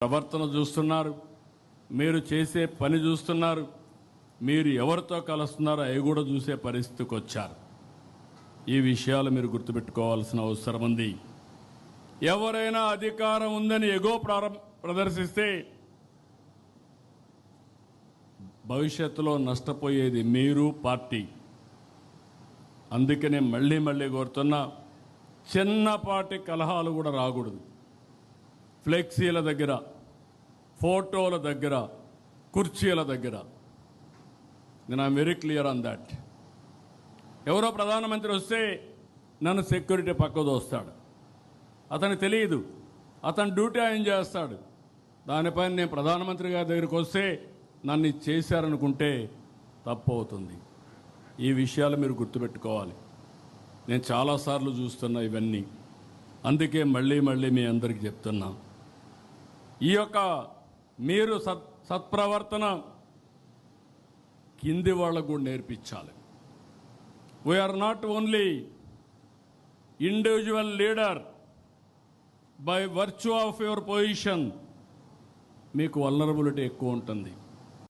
ప్రవర్తన చూస్తున్నారు, మీరు చేసే పని చూస్తున్నారు, మీరు ఎవరితో కలుస్తున్నారో అవి కూడా చూసే పరిస్థితికి వచ్చారు. ఈ విషయాలు మీరు గుర్తుపెట్టుకోవాల్సిన అవసరం ఉంది. ఎవరైనా అధికారం ఉందని ఎగో ప్రదర్శిస్తే భవిష్యత్తులో నష్టపోయేది మీరు, పార్టీ. అందుకనే మళ్ళీ కోరుతున్నా, చిన్నపాటి కలహాలు కూడా రాకూడదు. ఫ్లెక్సీల దగ్గర, ఫోటోల దగ్గర, కుర్చీల దగ్గర. నేను I'm very clear on that. ఎవరో ప్రధానమంత్రి వస్తే నన్ను సెక్యూరిటీ పక్క దోస్తాడు. అతనికి తెలియదు, అతను డ్యూటీ ఆయన చేస్తాడు. దానిపైన నేను ప్రధానమంత్రి గారి దగ్గరికి వస్తే నన్ను చేశారనుకుంటే తప్పు అవుతుంది. ఈ విషయాలు మీరు గుర్తుపెట్టుకోవాలి. నేను చాలాసార్లు చూస్తున్నా ఇవన్నీ. అందుకే మళ్ళీ మీ అందరికీ చెప్తున్నా, ఈ యొక్క మీరు సత్ప్రవర్తన కింది వాళ్ళకు కూడా నేర్పించాలి. We are not only individual leader. By virtue of your position మీకు వల్నరబిలిటీ ఎక్కువ ఉంటుంది.